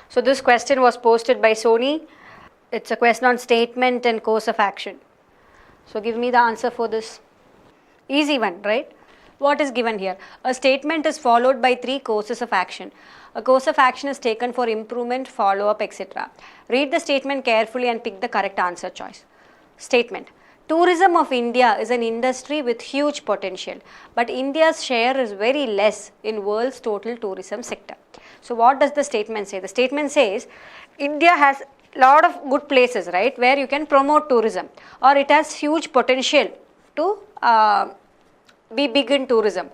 So this question was posted by Sony. It's a question on statement and course of action. So give me the answer for this. Easy one, right? What is given here? A statement is followed by 3 courses of action. A course of action is taken for improvement, follow-up, etc. Read the statement carefully and pick the correct answer choice. Statement. Tourism of India is an industry with huge potential, but India's share is very less in world's total tourism sector. So what does the statement say? The statement says India has a lot of good places, right, where you can promote tourism, or it has huge potential to be big in tourism.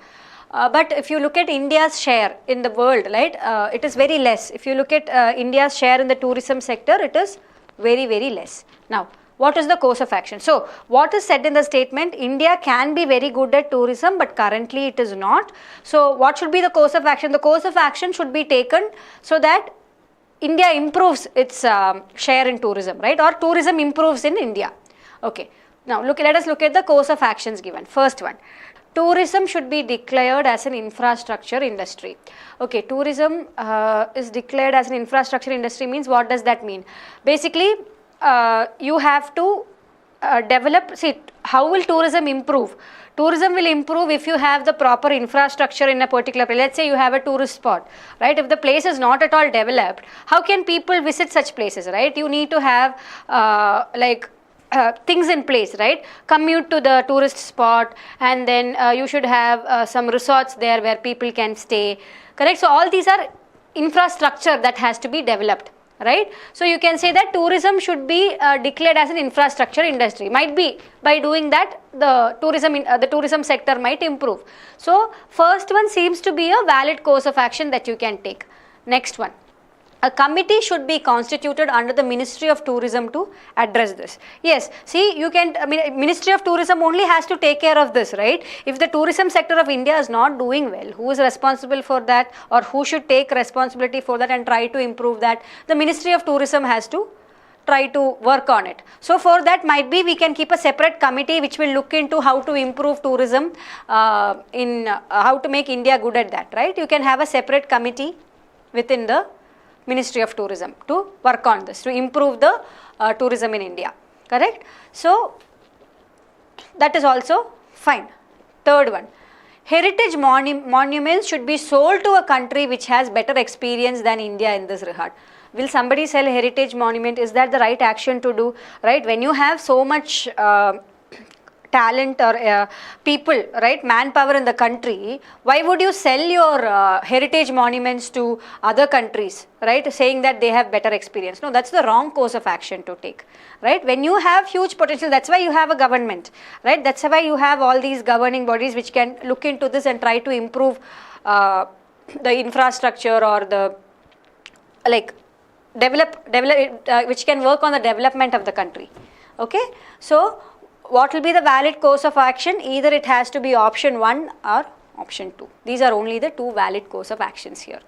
But if you look at India's share in the world, right, it is very less. If you look at India's share in the tourism sector, it is very, very less. Now, what is the course of action? So, what is said in the statement? India can be very good at tourism, but currently it is not. So, what should be the course of action? The course of action should be taken so that India improves its share in tourism, right, or tourism improves in India. Okay. Now, let us look at the course of actions given. First one. Tourism should be declared as an infrastructure industry. Okay, tourism is declared as an infrastructure industry means, what does that mean? Basically, you have to develop, see, how will tourism improve? Tourism will improve if you have the proper infrastructure in a particular place. Let's say you have a tourist spot, right? If the place is not at all developed, how can people visit such places, right? You need to have things in place, right? Commute to the tourist spot, and then you should have some resorts there where people can stay, correct? So all these are infrastructure that has to be developed, right? So you can say that tourism should be declared as an infrastructure industry. Might be by doing that the tourism sector might improve. So first one seems to be a valid course of action that you can take. Next one. A committee should be constituted under the Ministry of Tourism to address this. Yes, see, you can, Ministry of Tourism only has to take care of this, right? If the tourism sector of India is not doing well, who is responsible for that, or who should take responsibility for that and try to improve that? The Ministry of Tourism has to try to work on it. So for that, might be we can keep a separate committee which will look into how to improve tourism, how to make India good at that, right? You can have a separate committee within the Ministry of Tourism to work on this, to improve the tourism in India, correct? So that is also fine. Third one, heritage monuments should be sold to a country which has better experience than India in this regard. Will somebody sell a heritage monument? Is that the right action to do, right? When you have so much talent or people, right, manpower in the country, why would you sell your heritage monuments to other countries, right, saying that they have better experience? No, that's the wrong course of action to take, right? When you have huge potential, that's why you have a government, right? That's why you have all these governing bodies which can look into this and try to improve the infrastructure, or the which can work on the development of the country. Okay, so what will be the valid course of action? Either it has to be option 1 or option 2. These are only the 2 valid course of actions here.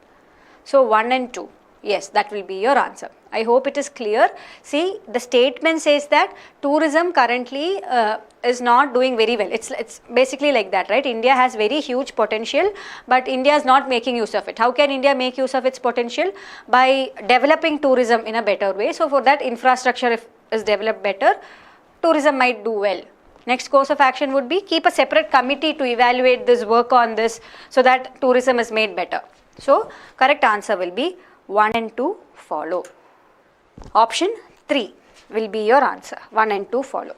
So 1 and 2, yes, that will be your answer. I hope it is clear. See, the statement says that tourism currently is not doing very well. It's basically like that, right? India has very huge potential, but India is not making use of it. How can India make use of its potential? By developing tourism in a better way. So for that, infrastructure is developed better, tourism might do well. Next course of action would be keep a separate committee to evaluate this, work on this, so that tourism is made better. So correct answer will be 1 and 2 follow. Option 3 will be your answer. 1 and 2 follow.